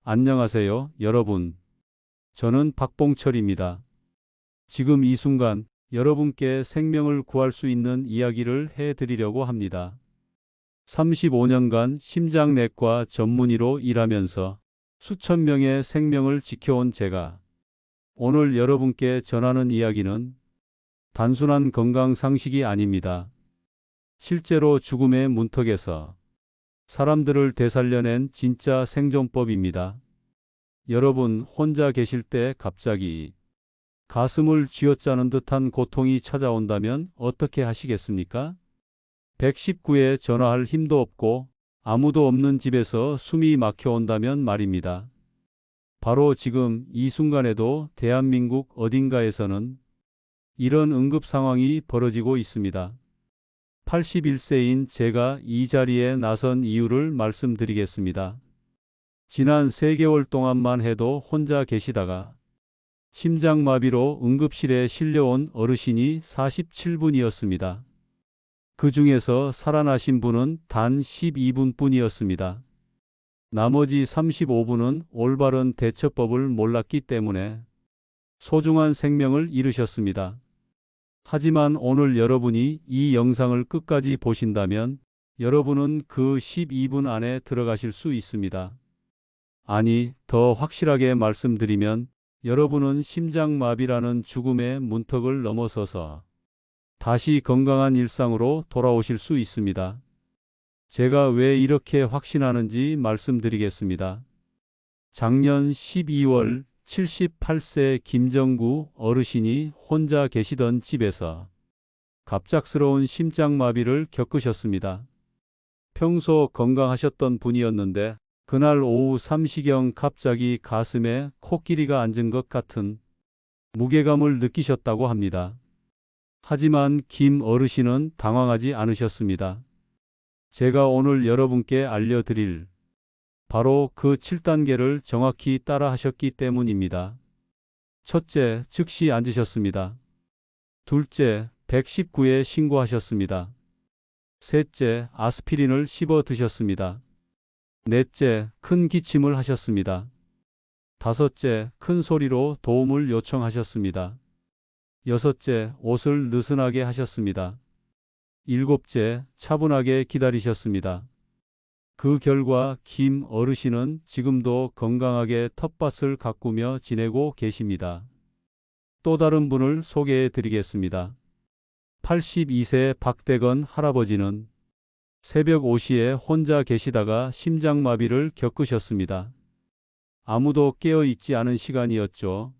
안녕하세요, 여러분. 저는 박봉철입니다. 지금 이 순간 여러분께 생명을 구할 수 있는 이야기를 해드리려고 합니다. 35년간 심장내과 전문의로 일하면서 수천 명의 생명을 지켜온 제가 오늘 여러분께 전하는 이야기는 단순한 건강 상식이 아닙니다. 실제로 죽음의 문턱에서 사람들을 되살려낸 진짜 생존법입니다. 여러분 혼자 계실 때 갑자기 가슴을 쥐어짜는 듯한 고통이 찾아온다면 어떻게 하시겠습니까? 119에 전화할 힘도 없고 아무도 없는 집에서 숨이 막혀온다면 말입니다. 바로 지금 이 순간에도 대한민국 어딘가에서는 이런 응급 상황이 벌어지고 있습니다. 81세인 제가 이 자리에 나선 이유를 말씀드리겠습니다. 지난 3개월 동안만 해도 혼자 계시다가 심장마비로 응급실에 실려온 어르신이 47분이었습니다. 그 중에서 살아나신 분은 단 12분뿐이었습니다. 나머지 35분은 올바른 대처법을 몰랐기 때문에 소중한 생명을 잃으셨습니다. 하지만 오늘 여러분이 이 영상을 끝까지 보신다면 여러분은 그 12분 안에 들어가실 수 있습니다. 아니, 더 확실하게 말씀드리면 여러분은 심장마비라는 죽음의 문턱을 넘어서서 다시 건강한 일상으로 돌아오실 수 있습니다. 제가 왜 이렇게 확신하는지 말씀드리겠습니다. 작년 12월 78세 김정구 어르신이 혼자 계시던 집에서 갑작스러운 심장마비를 겪으셨습니다. 평소 건강하셨던 분이었는데 그날 오후 3시경 갑자기 가슴에 코끼리가 앉은 것 같은 무게감을 느끼셨다고 합니다. 하지만 김 어르신은 당황하지 않으셨습니다. 제가 오늘 여러분께 알려드릴 바로 그 7단계를 정확히 따라 하셨기 때문입니다. 첫째, 즉시 앉으셨습니다. 둘째, 119에 신고하셨습니다. 셋째, 아스피린을 씹어 드셨습니다. 넷째, 큰 기침을 하셨습니다. 다섯째, 큰 소리로 도움을 요청하셨습니다. 여섯째, 옷을 느슨하게 하셨습니다. 일곱째, 차분하게 기다리셨습니다. 그 결과 김 어르신은 지금도 건강하게 텃밭을 가꾸며 지내고 계십니다. 또 다른 분을 소개해 드리겠습니다. 82세 박대건 할아버지는 새벽 5시에 혼자 계시다가 심장마비를 겪으셨습니다. 아무도 깨어있지 않은 시간이었죠.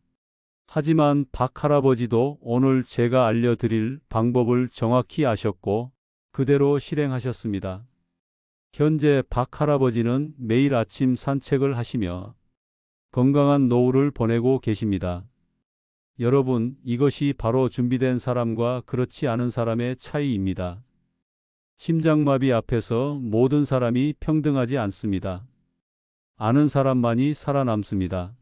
하지만 박 할아버지도 오늘 제가 알려드릴 방법을 정확히 아셨고 그대로 실행하셨습니다. 현재 박 할아버지는 매일 아침 산책을 하시며 건강한 노후를 보내고 계십니다. 여러분, 이것이 바로 준비된 사람과 그렇지 않은 사람의 차이입니다. 심장마비 앞에서 모든 사람이 평등하지 않습니다. 아는 사람만이 살아남습니다.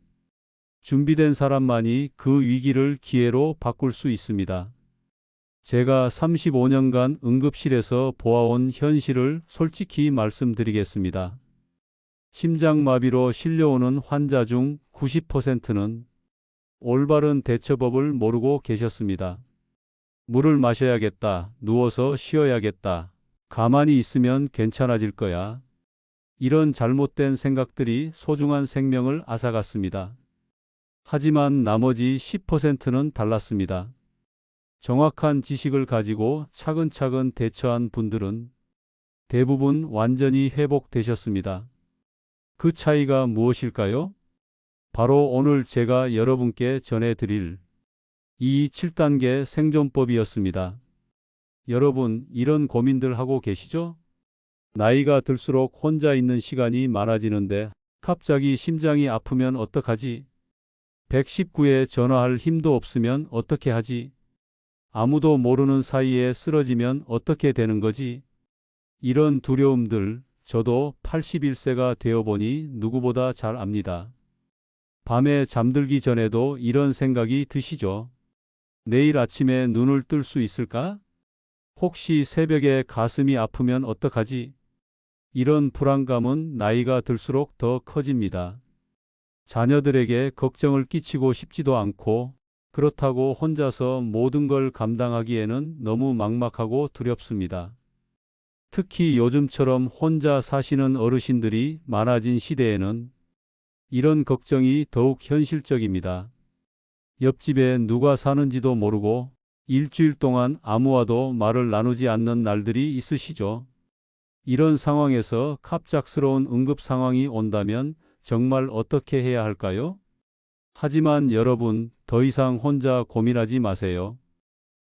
준비된 사람만이 그 위기를 기회로 바꿀 수 있습니다. 제가 35년간 응급실에서 보아온 현실을 솔직히 말씀드리겠습니다. 심장마비로 실려오는 환자 중 90%는 올바른 대처법을 모르고 계셨습니다. 물을 마셔야겠다, 누워서 쉬어야겠다, 가만히 있으면 괜찮아질 거야. 이런 잘못된 생각들이 소중한 생명을 앗아갔습니다. 하지만 나머지 10%는 달랐습니다. 정확한 지식을 가지고 차근차근 대처한 분들은 대부분 완전히 회복되셨습니다. 그 차이가 무엇일까요? 바로 오늘 제가 여러분께 전해드릴 이 7단계 생존법이었습니다. 여러분, 이런 고민들 하고 계시죠? 나이가 들수록 혼자 있는 시간이 많아지는데 갑자기 심장이 아프면 어떡하지? 119에 전화할 힘도 없으면 어떻게 하지? 아무도 모르는 사이에 쓰러지면 어떻게 되는 거지? 이런 두려움들 저도 81세가 되어보니 누구보다 잘 압니다. 밤에 잠들기 전에도 이런 생각이 드시죠? 내일 아침에 눈을 뜰 수 있을까? 혹시 새벽에 가슴이 아프면 어떡하지? 이런 불안감은 나이가 들수록 더 커집니다. 자녀들에게 걱정을 끼치고 싶지도 않고 그렇다고 혼자서 모든 걸 감당하기에는 너무 막막하고 두렵습니다. 특히 요즘처럼 혼자 사시는 어르신들이 많아진 시대에는 이런 걱정이 더욱 현실적입니다. 옆집에 누가 사는지도 모르고 일주일 동안 아무와도 말을 나누지 않는 날들이 있으시죠? 이런 상황에서 갑작스러운 응급 상황이 온다면 정말 어떻게 해야 할까요? 하지만 여러분, 더 이상 혼자 고민하지 마세요.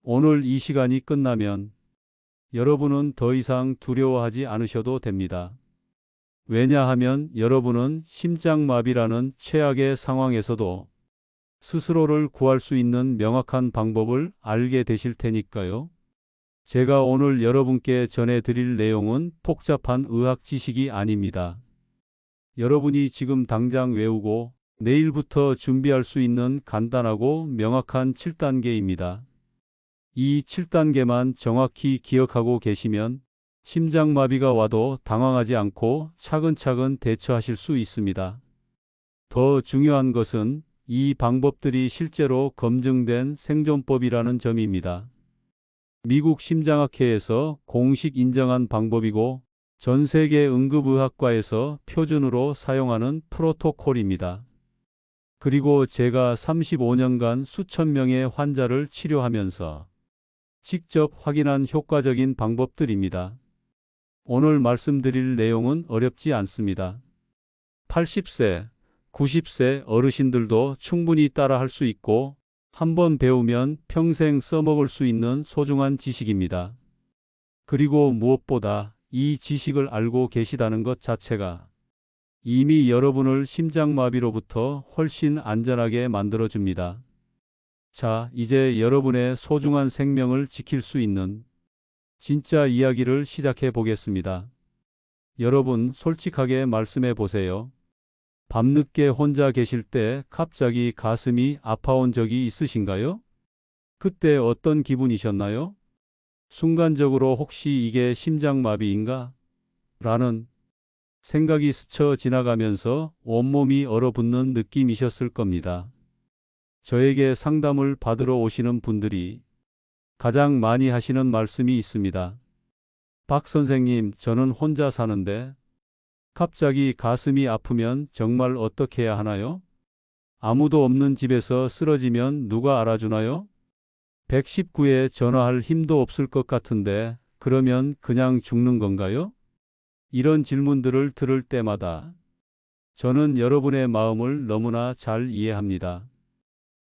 오늘 이 시간이 끝나면 여러분은 더 이상 두려워하지 않으셔도 됩니다. 왜냐하면 여러분은 심장마비라는 최악의 상황에서도 스스로를 구할 수 있는 명확한 방법을 알게 되실 테니까요. 제가 오늘 여러분께 전해드릴 내용은 복잡한 의학 지식이 아닙니다. 여러분이 지금 당장 외우고 내일부터 준비할 수 있는 간단하고 명확한 7단계입니다. 이 7단계만 정확히 기억하고 계시면 심장마비가 와도 당황하지 않고 차근차근 대처하실 수 있습니다. 더 중요한 것은 이 방법들이 실제로 검증된 생존법이라는 점입니다. 미국 심장학회에서 공식 인정한 방법이고 전 세계 응급의학과에서 표준으로 사용하는 프로토콜입니다. 그리고 제가 35년간 수천 명의 환자를 치료하면서 직접 확인한 효과적인 방법들입니다. 오늘 말씀드릴 내용은 어렵지 않습니다. 80세, 90세 어르신들도 충분히 따라할 수 있고 한번 배우면 평생 써먹을 수 있는 소중한 지식입니다. 그리고 무엇보다 이 지식을 알고 계시다는 것 자체가 이미 여러분을 심장마비로부터 훨씬 안전하게 만들어줍니다. 자, 이제 여러분의 소중한 생명을 지킬 수 있는 진짜 이야기를 시작해 보겠습니다. 여러분, 솔직하게 말씀해 보세요. 밤늦게 혼자 계실 때 갑자기 가슴이 아파온 적이 있으신가요? 그때 어떤 기분이셨나요? 순간적으로 혹시 이게 심장마비인가? 라는 생각이 스쳐 지나가면서 온몸이 얼어붙는 느낌이셨을 겁니다. 저에게 상담을 받으러 오시는 분들이 가장 많이 하시는 말씀이 있습니다. 박 선생님, 저는 혼자 사는데 갑자기 가슴이 아프면 정말 어떻게 해야 하나요? 아무도 없는 집에서 쓰러지면 누가 알아주나요? 119에 전화할 힘도 없을 것 같은데 그러면 그냥 죽는 건가요? 이런 질문들을 들을 때마다 저는 여러분의 마음을 너무나 잘 이해합니다.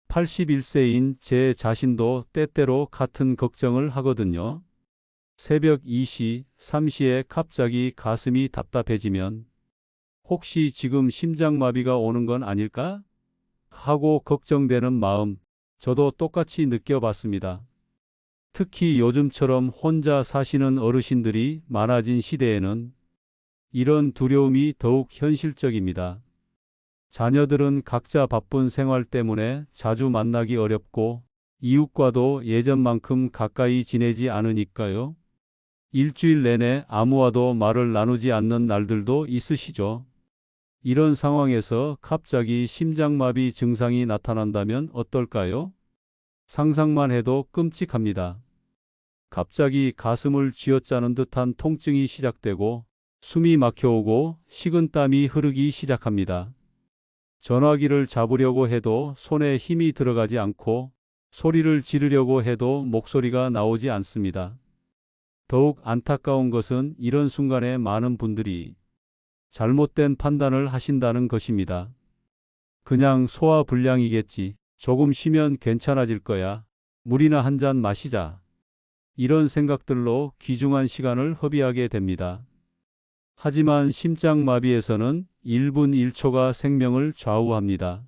81세인 제 자신도 때때로 같은 걱정을 하거든요. 새벽 2시, 3시에 갑자기 가슴이 답답해지면 혹시 지금 심장마비가 오는 건 아닐까? 하고 걱정되는 마음, 저도 똑같이 느껴봤습니다. 특히 요즘처럼 혼자 사시는 어르신들이 많아진 시대에는 이런 두려움이 더욱 현실적입니다. 자녀들은 각자 바쁜 생활 때문에 자주 만나기 어렵고 이웃과도 예전만큼 가까이 지내지 않으니까요. 일주일 내내 아무와도 말을 나누지 않는 날들도 있으시죠. 이런 상황에서 갑자기 심장마비 증상이 나타난다면 어떨까요? 상상만 해도 끔찍합니다. 갑자기 가슴을 쥐어짜는 듯한 통증이 시작되고 숨이 막혀오고 식은땀이 흐르기 시작합니다. 전화기를 잡으려고 해도 손에 힘이 들어가지 않고 소리를 지르려고 해도 목소리가 나오지 않습니다. 더욱 안타까운 것은 이런 순간에 많은 분들이 잘못된 판단을 하신다는 것입니다. 그냥 소화불량이겠지. 조금 쉬면 괜찮아질 거야. 물이나 한 잔 마시자. 이런 생각들로 귀중한 시간을 허비하게 됩니다. 하지만 심장마비에서는 1분 1초가 생명을 좌우합니다.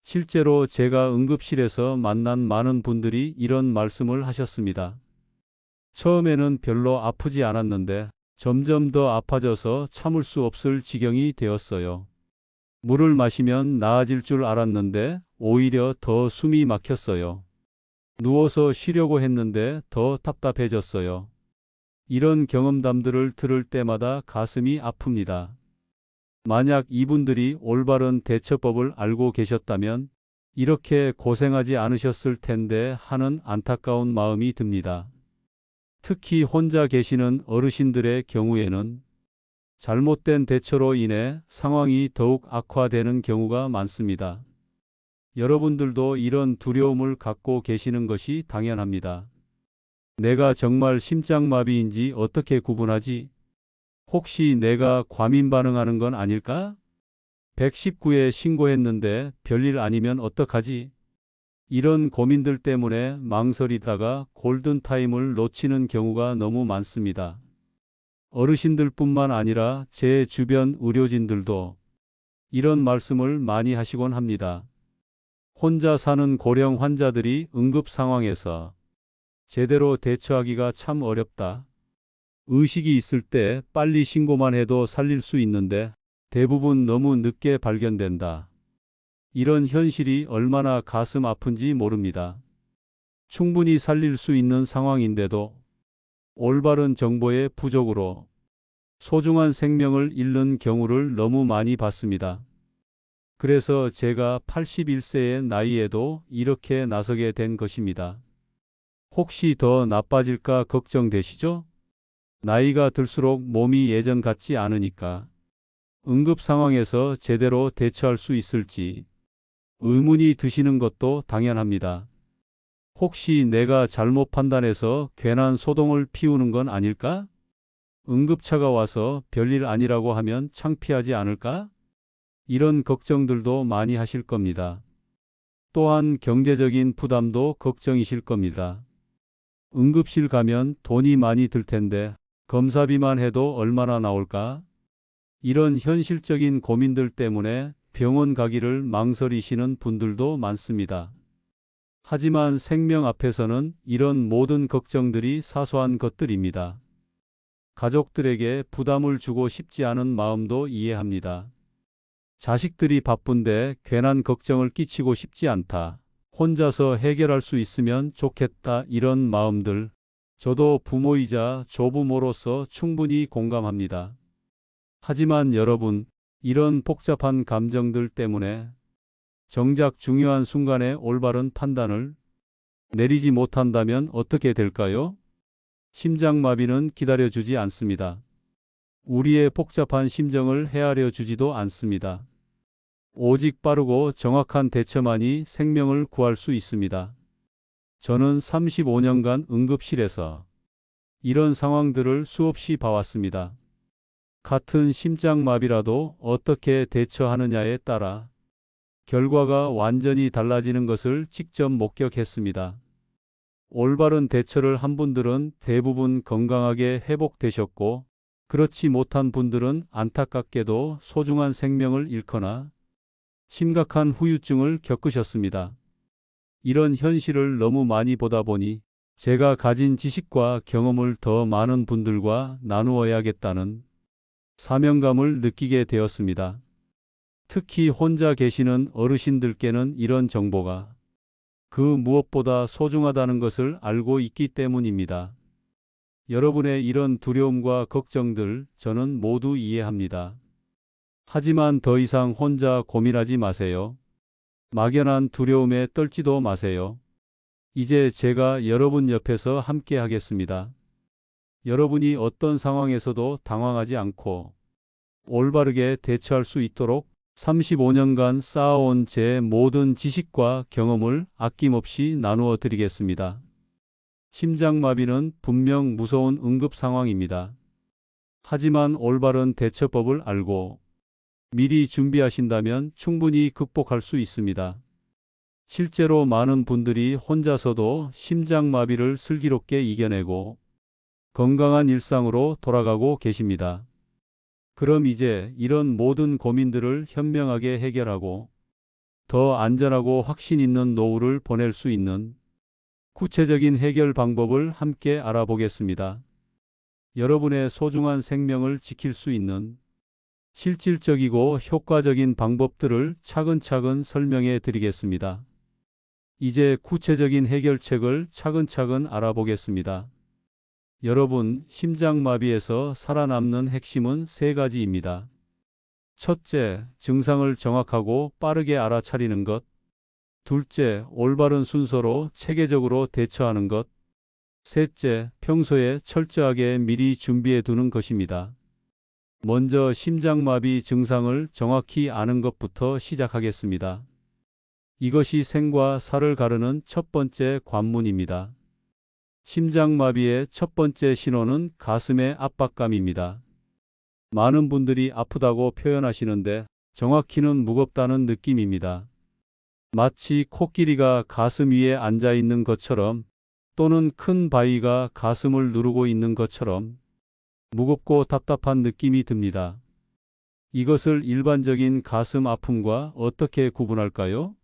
실제로 제가 응급실에서 만난 많은 분들이 이런 말씀을 하셨습니다. 처음에는 별로 아프지 않았는데 점점 더 아파져서 참을 수 없을 지경이 되었어요. 물을 마시면 나아질 줄 알았는데 오히려 더 숨이 막혔어요. 누워서 쉬려고 했는데 더 답답해졌어요. 이런 경험담들을 들을 때마다 가슴이 아픕니다. 만약 이분들이 올바른 대처법을 알고 계셨다면 이렇게 고생하지 않으셨을 텐데 하는 안타까운 마음이 듭니다. 특히 혼자 계시는 어르신들의 경우에는 잘못된 대처로 인해 상황이 더욱 악화되는 경우가 많습니다. 여러분들도 이런 두려움을 갖고 계시는 것이 당연합니다. 내가 정말 심장마비인지 어떻게 구분하지? 혹시 내가 과민 반응하는 건 아닐까? 119에 신고했는데 별일 아니면 어떡하지? 이런 고민들 때문에 망설이다가 골든타임을 놓치는 경우가 너무 많습니다. 어르신들뿐만 아니라 제 주변 의료진들도 이런 말씀을 많이 하시곤 합니다. 혼자 사는 고령 환자들이 응급 상황에서 제대로 대처하기가 참 어렵다. 의식이 있을 때 빨리 신고만 해도 살릴 수 있는데 대부분 너무 늦게 발견된다. 이런 현실이 얼마나 가슴 아픈지 모릅니다. 충분히 살릴 수 있는 상황인데도 올바른 정보의 부족으로 소중한 생명을 잃는 경우를 너무 많이 봤습니다. 그래서 제가 81세의 나이에도 이렇게 나서게 된 것입니다. 혹시 더 나빠질까 걱정되시죠? 나이가 들수록 몸이 예전 같지 않으니까 응급 상황에서 제대로 대처할 수 있을지 의문이 드시는 것도 당연합니다. 혹시 내가 잘못 판단해서 괜한 소동을 피우는 건 아닐까? 응급차가 와서 별일 아니라고 하면 창피하지 않을까? 이런 걱정들도 많이 하실 겁니다. 또한 경제적인 부담도 걱정이실 겁니다. 응급실 가면 돈이 많이 들 텐데 검사비만 해도 얼마나 나올까? 이런 현실적인 고민들 때문에 병원 가기를 망설이시는 분들도 많습니다. 하지만 생명 앞에서는 이런 모든 걱정들이 사소한 것들입니다. 가족들에게 부담을 주고 싶지 않은 마음도 이해합니다. 자식들이 바쁜데 괜한 걱정을 끼치고 싶지 않다. 혼자서 해결할 수 있으면 좋겠다. 이런 마음들. 저도 부모이자 조부모로서 충분히 공감합니다. 하지만 여러분, 이런 복잡한 감정들 때문에 정작 중요한 순간에 올바른 판단을 내리지 못한다면 어떻게 될까요? 심장마비는 기다려주지 않습니다. 우리의 복잡한 심정을 헤아려 주지도 않습니다. 오직 빠르고 정확한 대처만이 생명을 구할 수 있습니다. 저는 35년간 응급실에서 이런 상황들을 수없이 봐왔습니다. 같은 심장마비라도 어떻게 대처하느냐에 따라 결과가 완전히 달라지는 것을 직접 목격했습니다. 올바른 대처를 한 분들은 대부분 건강하게 회복되셨고, 그렇지 못한 분들은 안타깝게도 소중한 생명을 잃거나 심각한 후유증을 겪으셨습니다. 이런 현실을 너무 많이 보다 보니 제가 가진 지식과 경험을 더 많은 분들과 나누어야겠다는 사명감을 느끼게 되었습니다. 특히 혼자 계시는 어르신들께는 이런 정보가 그 무엇보다 소중하다는 것을 알고 있기 때문입니다. 여러분의 이런 두려움과 걱정들 저는 모두 이해합니다. 하지만 더 이상 혼자 고민하지 마세요. 막연한 두려움에 떨지도 마세요. 이제 제가 여러분 옆에서 함께 하겠습니다. 여러분이 어떤 상황에서도 당황하지 않고 올바르게 대처할 수 있도록 35년간 쌓아온 제 모든 지식과 경험을 아낌없이 나누어 드리겠습니다. 심장마비는 분명 무서운 응급 상황입니다. 하지만 올바른 대처법을 알고 미리 준비하신다면 충분히 극복할 수 있습니다. 실제로 많은 분들이 혼자서도 심장마비를 슬기롭게 이겨내고 건강한 일상으로 돌아가고 계십니다. 그럼 이제 이런 모든 고민들을 현명하게 해결하고 더 안전하고 확신 있는 노후를 보낼 수 있는 구체적인 해결 방법을 함께 알아보겠습니다. 여러분의 소중한 생명을 지킬 수 있는 실질적이고 효과적인 방법들을 차근차근 설명해 드리겠습니다. 이제 구체적인 해결책을 차근차근 알아보겠습니다. 여러분, 심장마비에서 살아남는 핵심은 세 가지입니다. 첫째, 증상을 정확하고 빠르게 알아차리는 것. 둘째, 올바른 순서로 체계적으로 대처하는 것. 셋째, 평소에 철저하게 미리 준비해 두는 것입니다. 먼저 심장마비 증상을 정확히 아는 것부터 시작하겠습니다. 이것이 생과 사를 가르는 첫 번째 관문입니다. 심장마비의 첫 번째 신호는 가슴의 압박감입니다. 많은 분들이 아프다고 표현하시는데 정확히는 무겁다는 느낌입니다. 마치 코끼리가 가슴 위에 앉아 있는 것처럼 또는 큰 바위가 가슴을 누르고 있는 것처럼 무겁고 답답한 느낌이 듭니다. 이것을 일반적인 가슴 아픔과 어떻게 구분할까요?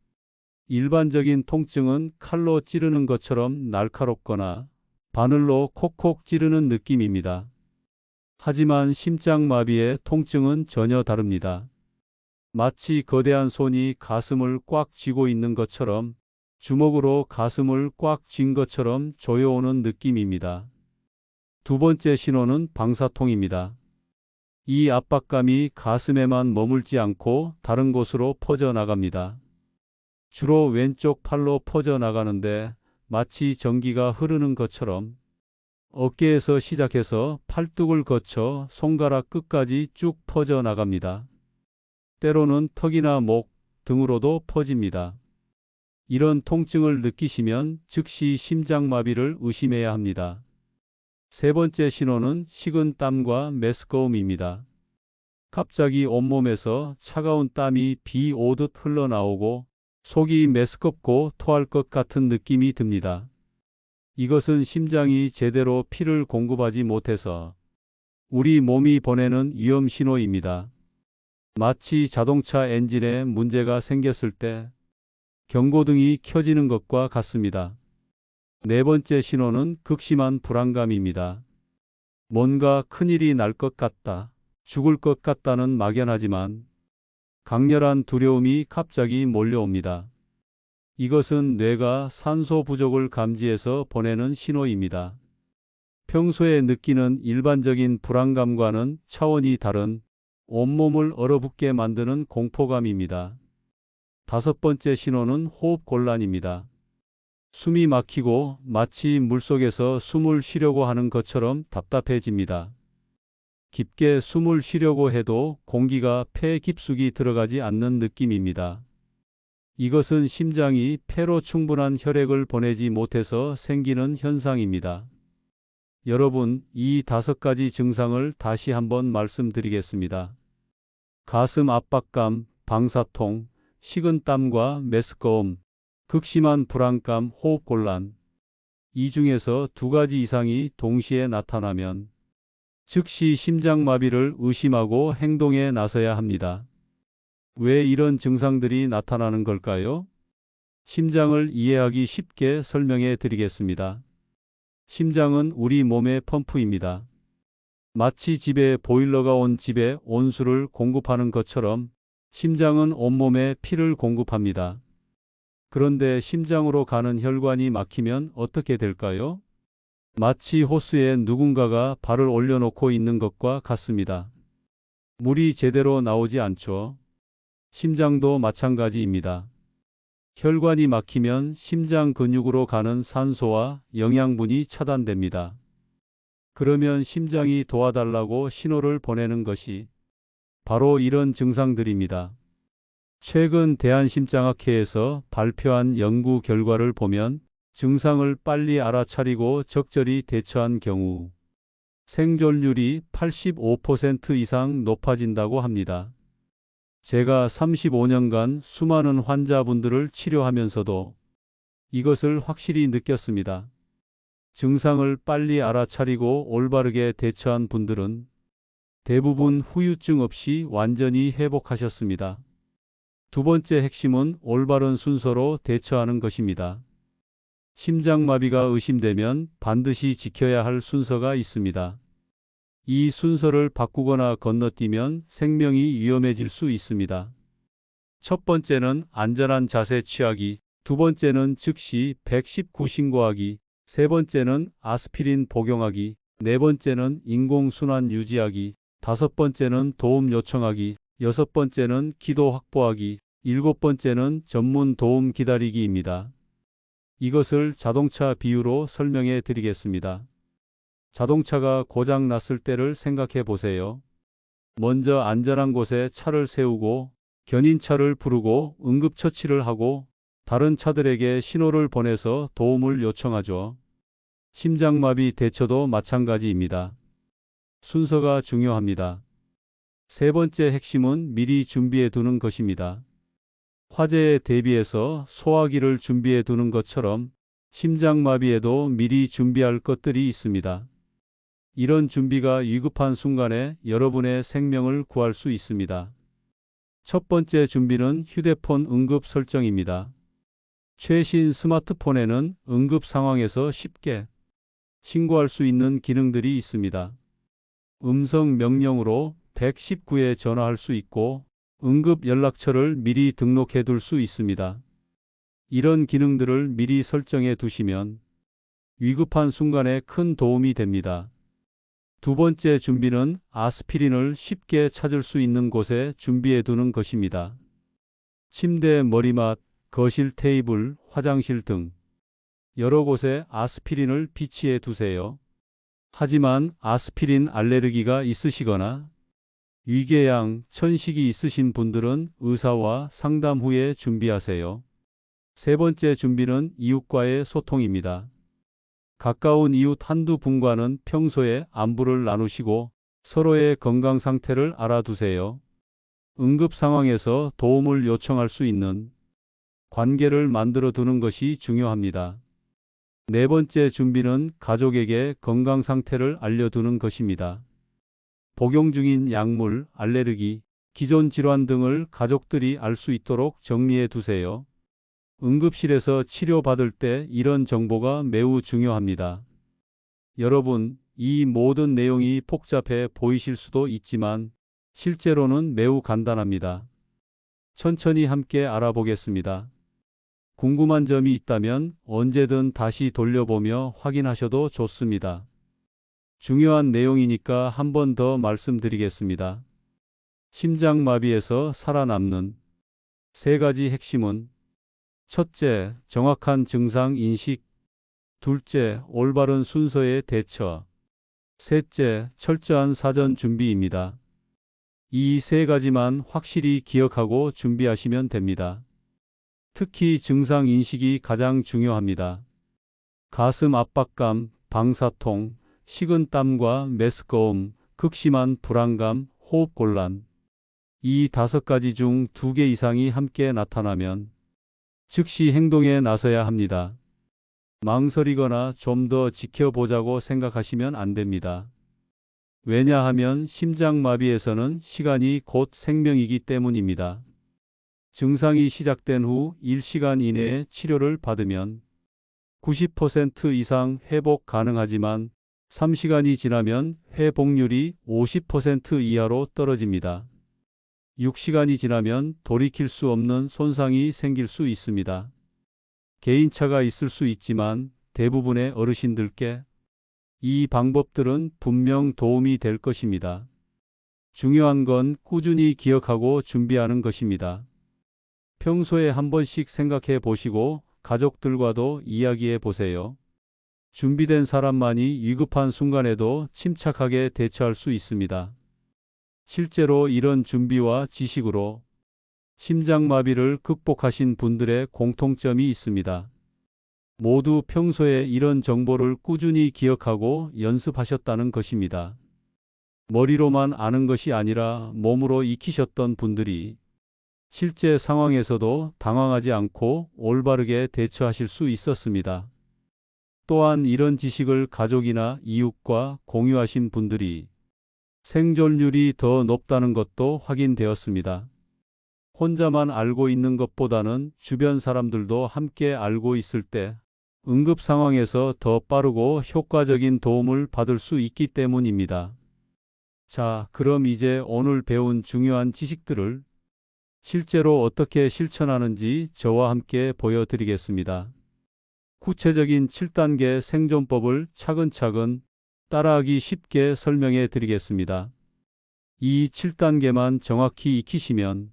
일반적인 통증은 칼로 찌르는 것처럼 날카롭거나 바늘로 콕콕 찌르는 느낌입니다. 하지만 심장마비의 통증은 전혀 다릅니다. 마치 거대한 손이 가슴을 꽉 쥐고 있는 것처럼 주먹으로 가슴을 꽉 쥔 것처럼 조여오는 느낌입니다. 두 번째 신호는 방사통입니다. 이 압박감이 가슴에만 머물지 않고 다른 곳으로 퍼져나갑니다. 주로 왼쪽 팔로 퍼져나가는데 마치 전기가 흐르는 것처럼 어깨에서 시작해서 팔뚝을 거쳐 손가락 끝까지 쭉 퍼져나갑니다. 때로는 턱이나 목 등으로도 퍼집니다. 이런 통증을 느끼시면 즉시 심장마비를 의심해야 합니다. 세 번째 신호는 식은 땀과 메스꺼움입니다. 갑자기 온몸에서 차가운 땀이 비 오듯 흘러나오고 속이 메스껍고 토할 것 같은 느낌이 듭니다. 이것은 심장이 제대로 피를 공급하지 못해서 우리 몸이 보내는 위험 신호입니다. 마치 자동차 엔진에 문제가 생겼을 때 경고등이 켜지는 것과 같습니다. 네 번째 신호는 극심한 불안감입니다. 뭔가 큰일이 날 것 같다, 죽을 것 같다는 막연하지만 강렬한 두려움이 갑자기 몰려옵니다. 이것은 뇌가 산소 부족을 감지해서 보내는 신호입니다. 평소에 느끼는 일반적인 불안감과는 차원이 다른 온몸을 얼어붙게 만드는 공포감입니다. 다섯 번째 신호는 호흡 곤란입니다. 숨이 막히고 마치 물속에서 숨을 쉬려고 하는 것처럼 답답해집니다. 깊게 숨을 쉬려고 해도 공기가 폐 깊숙이 들어가지 않는 느낌입니다. 이것은 심장이 폐로 충분한 혈액을 보내지 못해서 생기는 현상입니다. 여러분, 이 5가지 증상을 다시 한번 말씀드리겠습니다. 가슴 압박감, 방사통, 식은땀과 메스꺼움, 극심한 불안감, 호흡곤란. 이 중에서 2가지 이상이 동시에 나타나면 즉시 심장마비를 의심하고 행동에 나서야 합니다. 왜 이런 증상들이 나타나는 걸까요? 심장을 이해하기 쉽게 설명해 드리겠습니다. 심장은 우리 몸의 펌프입니다. 마치 집에 보일러가 온 집에 온수를 공급하는 것처럼 심장은 온몸에 피를 공급합니다. 그런데 심장으로 가는 혈관이 막히면 어떻게 될까요? 마치 호스에 누군가가 발을 올려놓고 있는 것과 같습니다. 물이 제대로 나오지 않죠. 심장도 마찬가지입니다. 혈관이 막히면 심장 근육으로 가는 산소와 영양분이 차단됩니다. 그러면 심장이 도와달라고 신호를 보내는 것이 바로 이런 증상들입니다. 최근 대한심장학회에서 발표한 연구 결과를 보면 증상을 빨리 알아차리고 적절히 대처한 경우 생존율이 85% 이상 높아진다고 합니다. 제가 35년간 수많은 환자분들을 치료하면서도 이것을 확실히 느꼈습니다. 증상을 빨리 알아차리고 올바르게 대처한 분들은 대부분 후유증 없이 완전히 회복하셨습니다. 두 번째 핵심은 올바른 순서로 대처하는 것입니다. 심장마비가 의심되면 반드시 지켜야 할 순서가 있습니다. 이 순서를 바꾸거나 건너뛰면 생명이 위험해질 수 있습니다. 첫 번째는 안전한 자세 취하기, 두 번째는 즉시 119 신고하기, 세 번째는 아스피린 복용하기, 네 번째는 인공순환 유지하기, 다섯 번째는 도움 요청하기, 여섯 번째는 기도 확보하기, 일곱 번째는 전문 도움 기다리기입니다. 이것을 자동차 비유로 설명해 드리겠습니다. 자동차가 고장 났을 때를 생각해 보세요. 먼저 안전한 곳에 차를 세우고 견인차를 부르고 응급처치를 하고 다른 차들에게 신호를 보내서 도움을 요청하죠. 심장마비 대처도 마찬가지입니다. 순서가 중요합니다. 세 번째 핵심은 미리 준비해 두는 것입니다. 화재에 대비해서 소화기를 준비해 두는 것처럼 심장마비에도 미리 준비할 것들이 있습니다. 이런 준비가 위급한 순간에 여러분의 생명을 구할 수 있습니다. 첫 번째 준비는 휴대폰 응급 설정입니다. 최신 스마트폰에는 응급 상황에서 쉽게 신고할 수 있는 기능들이 있습니다. 음성 명령으로 119에 전화할 수 있고 응급 연락처를 미리 등록해 둘 수 있습니다. 이런 기능들을 미리 설정해 두시면 위급한 순간에 큰 도움이 됩니다. 두 번째 준비는 아스피린을 쉽게 찾을 수 있는 곳에 준비해 두는 것입니다. 침대 머리맡, 거실 테이블, 화장실 등 여러 곳에 아스피린을 비치해 두세요. 하지만 아스피린 알레르기가 있으시거나 위궤양, 천식이 있으신 분들은 의사와 상담 후에 준비하세요. 세 번째 준비는 이웃과의 소통입니다. 가까운 이웃 한두 분과는 평소에 안부를 나누시고 서로의 건강 상태를 알아두세요. 응급 상황에서 도움을 요청할 수 있는 관계를 만들어 두는 것이 중요합니다. 네 번째 준비는 가족에게 건강 상태를 알려두는 것입니다. 복용 중인 약물, 알레르기, 기존 질환 등을 가족들이 알 수 있도록 정리해 두세요. 응급실에서 치료받을 때 이런 정보가 매우 중요합니다. 여러분, 이 모든 내용이 복잡해 보이실 수도 있지만 실제로는 매우 간단합니다. 천천히 함께 알아보겠습니다. 궁금한 점이 있다면 언제든 다시 돌려보며 확인하셔도 좋습니다. 중요한 내용이니까 한 번 더 말씀드리겠습니다. 심장마비에서 살아남는 세 가지 핵심은 첫째, 정확한 증상 인식. 둘째, 올바른 순서의 대처. 셋째, 철저한 사전 준비입니다. 이 세 가지만 확실히 기억하고 준비하시면 됩니다. 특히 증상 인식이 가장 중요합니다. 가슴 압박감, 방사통, 식은땀과 메스꺼움, 극심한 불안감, 호흡 곤란. 이 다섯 가지 중 두 개 이상이 함께 나타나면 즉시 행동에 나서야 합니다. 망설이거나 좀 더 지켜보자고 생각하시면 안 됩니다. 왜냐하면 심장마비에서는 시간이 곧 생명이기 때문입니다. 증상이 시작된 후 1시간 이내에 치료를 받으면 90% 이상 회복 가능하지만 3시간이 지나면 회복률이 50% 이하로 떨어집니다. 6시간이 지나면 돌이킬 수 없는 손상이 생길 수 있습니다. 개인차가 있을 수 있지만 대부분의 어르신들께 이 방법들은 분명 도움이 될 것입니다. 중요한 건 꾸준히 기억하고 준비하는 것입니다. 평소에 한 번씩 생각해 보시고 가족들과도 이야기해 보세요. 준비된 사람만이 위급한 순간에도 침착하게 대처할 수 있습니다. 실제로 이런 준비와 지식으로 심장마비를 극복하신 분들의 공통점이 있습니다. 모두 평소에 이런 정보를 꾸준히 기억하고 연습하셨다는 것입니다. 머리로만 아는 것이 아니라 몸으로 익히셨던 분들이 실제 상황에서도 당황하지 않고 올바르게 대처하실 수 있었습니다. 또한 이런 지식을 가족이나 이웃과 공유하신 분들이 생존율이 더 높다는 것도 확인되었습니다. 혼자만 알고 있는 것보다는 주변 사람들도 함께 알고 있을 때 응급 상황에서 더 빠르고 효과적인 도움을 받을 수 있기 때문입니다. 자, 그럼 이제 오늘 배운 중요한 지식들을 실제로 어떻게 실천하는지 저와 함께 보여드리겠습니다. 구체적인 7단계 생존법을 차근차근 따라하기 쉽게 설명해 드리겠습니다. 이 7단계만 정확히 익히시면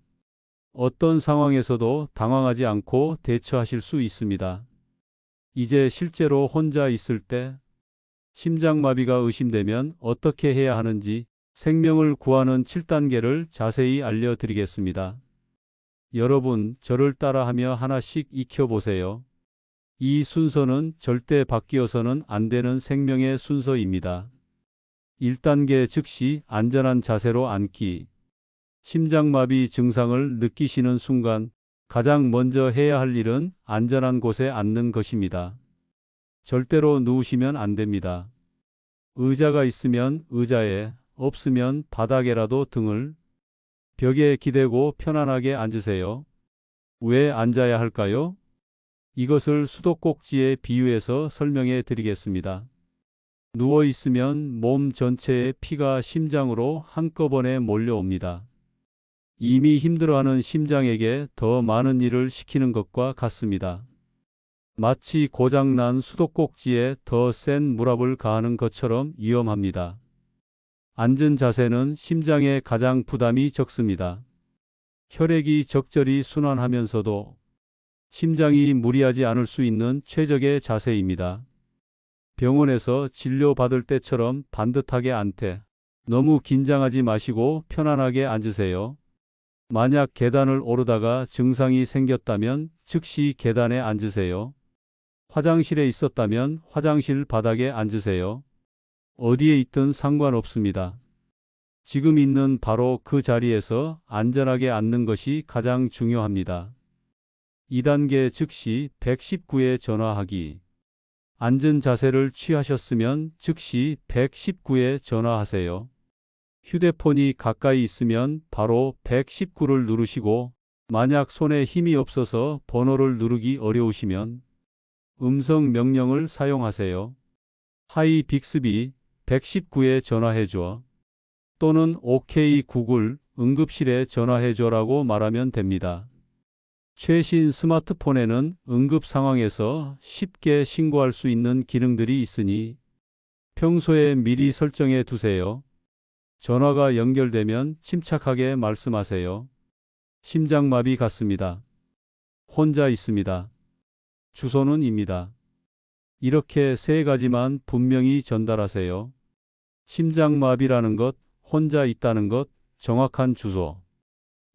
어떤 상황에서도 당황하지 않고 대처하실 수 있습니다. 이제 실제로 혼자 있을 때 심장마비가 의심되면 어떻게 해야 하는지 생명을 구하는 7단계를 자세히 알려드리겠습니다. 여러분, 저를 따라하며 하나씩 익혀보세요. 이 순서는 절대 바뀌어서는 안 되는 생명의 순서입니다. 1단계 즉시 안전한 자세로 앉기. 심장마비 증상을 느끼시는 순간 가장 먼저 해야 할 일은 안전한 곳에 앉는 것입니다. 절대로 누우시면 안 됩니다. 의자가 있으면 의자에, 없으면 바닥에라도 등을 벽에 기대고 편안하게 앉으세요. 왜 앉아야 할까요? 이것을 수도꼭지에 비유해서 설명해 드리겠습니다. 누워 있으면 몸 전체의 피가 심장으로 한꺼번에 몰려옵니다. 이미 힘들어하는 심장에게 더 많은 일을 시키는 것과 같습니다. 마치 고장난 수도꼭지에 더 센 물압을 가하는 것처럼 위험합니다. 앉은 자세는 심장에 가장 부담이 적습니다. 혈액이 적절히 순환하면서도 심장이 무리하지 않을 수 있는 최적의 자세입니다. 병원에서 진료받을 때처럼 반듯하게 앉되 너무 긴장하지 마시고 편안하게 앉으세요. 만약 계단을 오르다가 증상이 생겼다면 즉시 계단에 앉으세요. 화장실에 있었다면 화장실 바닥에 앉으세요. 어디에 있든 상관없습니다. 지금 있는 바로 그 자리에서 안전하게 앉는 것이 가장 중요합니다. 2단계 즉시 119에 전화하기. 앉은 자세를 취하셨으면 즉시 119에 전화하세요. 휴대폰이 가까이 있으면 바로 119를 누르시고 만약 손에 힘이 없어서 번호를 누르기 어려우시면 음성 명령을 사용하세요. 하이 빅스비 119에 전화해줘. 또는 오케이 구글 응급실에 전화해줘라고 말하면 됩니다. 최신 스마트폰에는 응급 상황에서 쉽게 신고할 수 있는 기능들이 있으니 평소에 미리 설정해 두세요. 전화가 연결되면 침착하게 말씀하세요. 심장마비 같습니다. 혼자 있습니다. 주소는 입니다. 이렇게 3가지만 분명히 전달하세요. 심장마비라는 것, 혼자 있다는 것, 정확한 주소.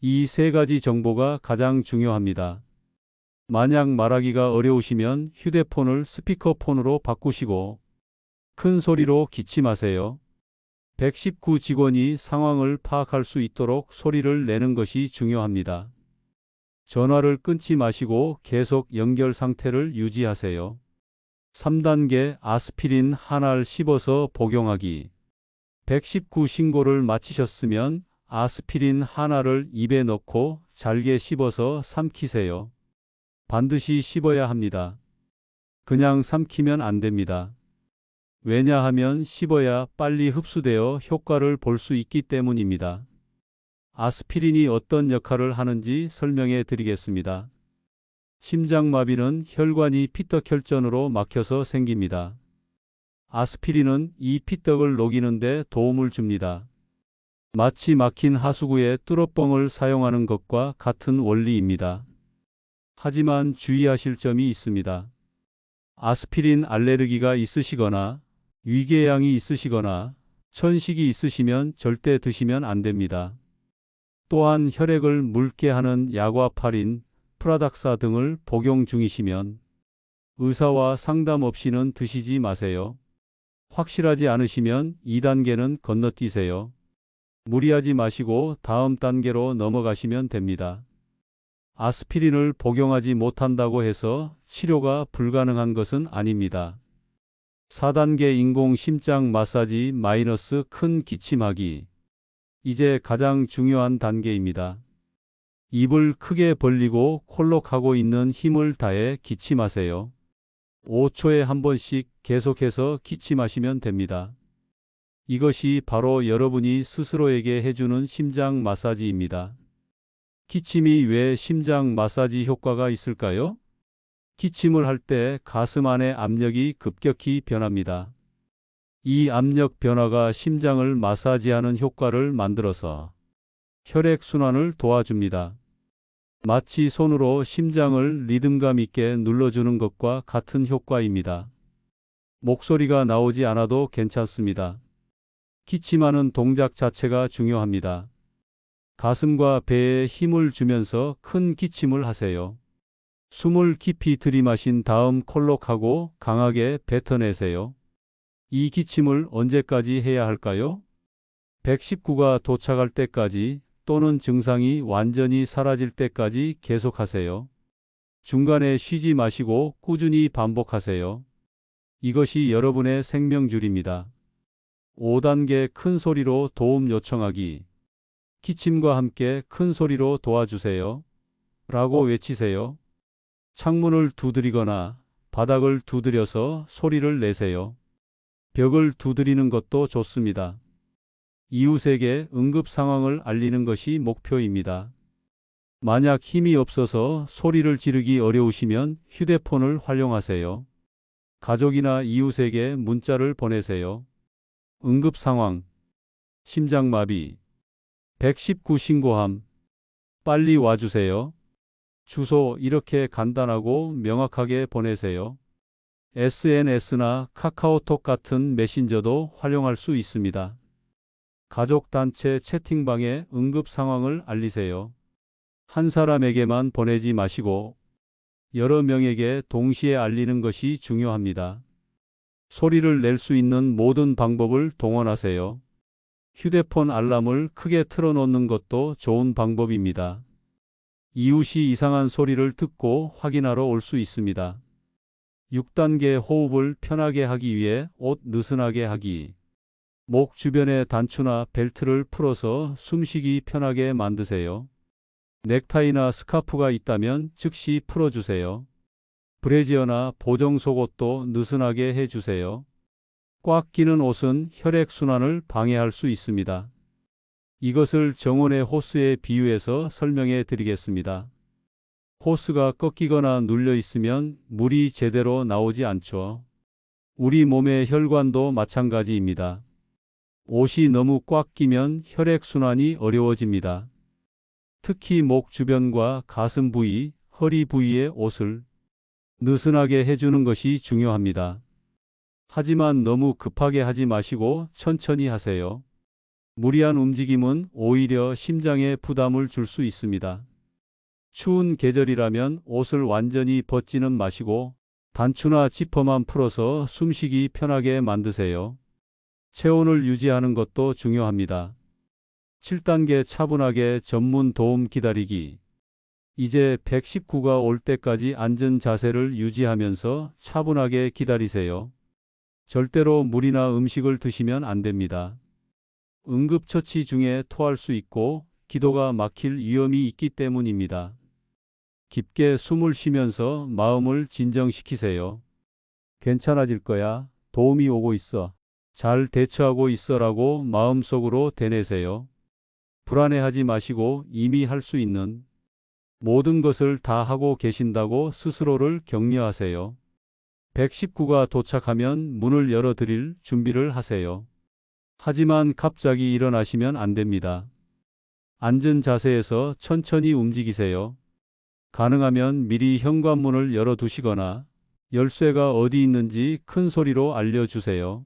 이 3가지 정보가 가장 중요합니다. 만약 말하기가 어려우시면 휴대폰을 스피커폰으로 바꾸시고 큰 소리로 기침하세요. 119 직원이 상황을 파악할 수 있도록 소리를 내는 것이 중요합니다. 전화를 끊지 마시고 계속 연결 상태를 유지하세요. 3단계 아스피린 한알 씹어서 복용하기. 119 신고를 마치셨으면 아스피린 하나를 입에 넣고 잘게 씹어서 삼키세요. 반드시 씹어야 합니다. 그냥 삼키면 안 됩니다. 왜냐하면 씹어야 빨리 흡수되어 효과를 볼 수 있기 때문입니다. 아스피린이 어떤 역할을 하는지 설명해 드리겠습니다. 심장마비는 혈관이 피떡혈전으로 막혀서 생깁니다. 아스피린은 이 피떡을 녹이는 데 도움을 줍니다. 마치 막힌 하수구에 뚫어뻥을 사용하는 것과 같은 원리입니다. 하지만 주의하실 점이 있습니다. 아스피린 알레르기가 있으시거나 위궤양이 있으시거나 천식이 있으시면 절대 드시면 안 됩니다. 또한 혈액을 묽게 하는 약화파린, 프라닥사 등을 복용 중이시면 의사와 상담 없이는 드시지 마세요. 확실하지 않으시면 2단계는 건너뛰세요. 무리하지 마시고 다음 단계로 넘어가시면 됩니다. 아스피린을 복용하지 못한다고 해서 치료가 불가능한 것은 아닙니다. 4단계 인공 심장 마사지 마이너스 큰 기침하기. 이제 가장 중요한 단계입니다. 입을 크게 벌리고 콜록하고 있는 힘을 다해 기침하세요. 5초에 한 번씩 계속해서 기침하시면 됩니다. 이것이 바로 여러분이 스스로에게 해주는 심장 마사지입니다. 기침이 왜 심장 마사지 효과가 있을까요? 기침을 할 때 가슴 안의 압력이 급격히 변합니다. 이 압력 변화가 심장을 마사지하는 효과를 만들어서 혈액순환을 도와줍니다. 마치 손으로 심장을 리듬감 있게 눌러주는 것과 같은 효과입니다. 목소리가 나오지 않아도 괜찮습니다. 기침하는 동작 자체가 중요합니다. 가슴과 배에 힘을 주면서 큰 기침을 하세요. 숨을 깊이 들이마신 다음 콜록하고 강하게 뱉어내세요. 이 기침을 언제까지 해야 할까요? 119가 도착할 때까지 또는 증상이 완전히 사라질 때까지 계속하세요. 중간에 쉬지 마시고 꾸준히 반복하세요. 이것이 여러분의 생명줄입니다. 5단계 큰 소리로 도움 요청하기. 기침과 함께 큰 소리로 도와주세요. 라고 외치세요. 창문을 두드리거나 바닥을 두드려서 소리를 내세요. 벽을 두드리는 것도 좋습니다. 이웃에게 응급 상황을 알리는 것이 목표입니다. 만약 힘이 없어서 소리를 지르기 어려우시면 휴대폰을 활용하세요. 가족이나 이웃에게 문자를 보내세요. 응급 상황, 심장마비, 119 신고함, 빨리 와주세요. 주소 이렇게 간단하고 명확하게 보내세요. SNS나 카카오톡 같은 메신저도 활용할 수 있습니다. 가족 단체 채팅방에 응급 상황을 알리세요. 한 사람에게만 보내지 마시고 여러 명에게 동시에 알리는 것이 중요합니다. 소리를 낼 수 있는 모든 방법을 동원하세요. 휴대폰 알람을 크게 틀어놓는 것도 좋은 방법입니다. 이웃이 이상한 소리를 듣고 확인하러 올 수 있습니다. 6단계 호흡을 편하게 하기 위해 옷 느슨하게 하기. 목 주변에 단추나 벨트를 풀어서 숨쉬기 편하게 만드세요. 넥타이나 스카프가 있다면 즉시 풀어주세요. 브래지어나 보정 속옷도 느슨하게 해주세요. 꽉 끼는 옷은 혈액순환을 방해할 수 있습니다. 이것을 정원의 호스에 비유해서 설명해 드리겠습니다. 호스가 꺾이거나 눌려 있으면 물이 제대로 나오지 않죠. 우리 몸의 혈관도 마찬가지입니다. 옷이 너무 꽉 끼면 혈액순환이 어려워집니다. 특히 목 주변과 가슴 부위, 허리 부위의 옷을 느슨하게 해주는 것이 중요합니다. 하지만 너무 급하게 하지 마시고 천천히 하세요. 무리한 움직임은 오히려 심장에 부담을 줄 수 있습니다. 추운 계절이라면 옷을 완전히 벗지는 마시고 단추나 지퍼만 풀어서 숨쉬기 편하게 만드세요. 체온을 유지하는 것도 중요합니다. 7단계 차분하게 전문 도움 기다리기. 이제 119가 올 때까지 앉은 자세를 유지하면서 차분하게 기다리세요. 절대로 물이나 음식을 드시면 안 됩니다. 응급처치 중에 토할 수 있고 기도가 막힐 위험이 있기 때문입니다. 깊게 숨을 쉬면서 마음을 진정시키세요. 괜찮아질 거야. 도움이 오고 있어. 잘 대처하고 있어라고 마음속으로 되뇌세요. 불안해하지 마시고 이미 할 수 있는 모든 것을 다 하고 계신다고 스스로를 격려하세요. 119가 도착하면 문을 열어드릴 준비를 하세요. 하지만 갑자기 일어나시면 안 됩니다. 앉은 자세에서 천천히 움직이세요. 가능하면 미리 현관문을 열어두시거나 열쇠가 어디 있는지 큰 소리로 알려주세요.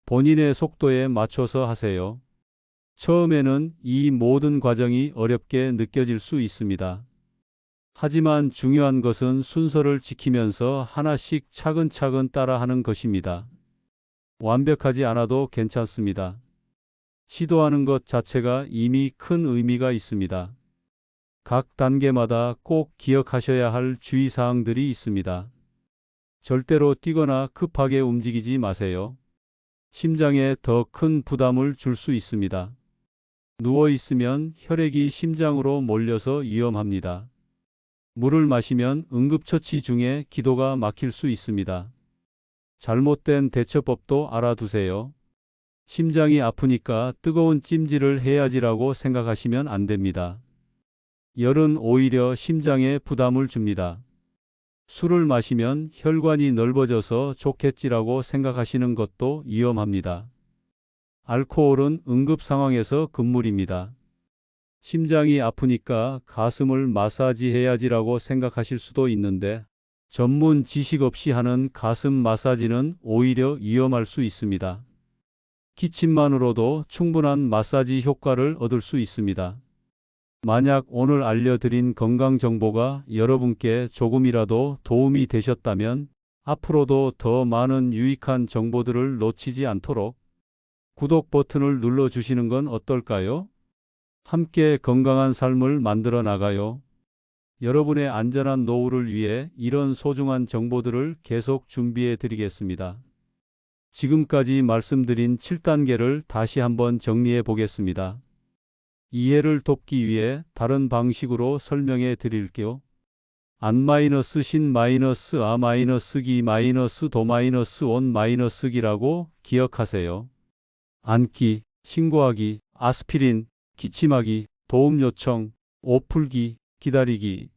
본인의 속도에 맞춰서 하세요. 처음에는 이 모든 과정이 어렵게 느껴질 수 있습니다. 하지만 중요한 것은 순서를 지키면서 하나씩 차근차근 따라하는 것입니다. 완벽하지 않아도 괜찮습니다. 시도하는 것 자체가 이미 큰 의미가 있습니다. 각 단계마다 꼭 기억하셔야 할 주의사항들이 있습니다. 절대로 뛰거나 급하게 움직이지 마세요. 심장에 더 큰 부담을 줄 수 있습니다. 누워 있으면 혈액이 심장으로 몰려서 위험합니다. 물을 마시면 응급처치 중에 기도가 막힐 수 있습니다. 잘못된 대처법도 알아두세요. 심장이 아프니까 뜨거운 찜질을 해야지라고 생각하시면 안 됩니다. 열은 오히려 심장에 부담을 줍니다. 술을 마시면 혈관이 넓어져서 좋겠지라고 생각하시는 것도 위험합니다. 알코올은 응급 상황에서 금물입니다. 심장이 아프니까 가슴을 마사지해야지라고 생각하실 수도 있는데 전문 지식 없이 하는 가슴 마사지는 오히려 위험할 수 있습니다. 기침만으로도 충분한 마사지 효과를 얻을 수 있습니다. 만약 오늘 알려드린 건강 정보가 여러분께 조금이라도 도움이 되셨다면 앞으로도 더 많은 유익한 정보들을 놓치지 않도록 구독 버튼을 눌러주시는 건 어떨까요? 함께 건강한 삶을 만들어 나가요. 여러분의 안전한 노후를 위해 이런 소중한 정보들을 계속 준비해 드리겠습니다. 지금까지 말씀드린 7단계를 다시 한번 정리해 보겠습니다. 이해를 돕기 위해 다른 방식으로 설명해 드릴게요. 안-신-기-도-온-기라고 기억하세요. 앉기, 신고하기, 아스피린, 기침하기, 도움 요청, 오풀기, 기다리기.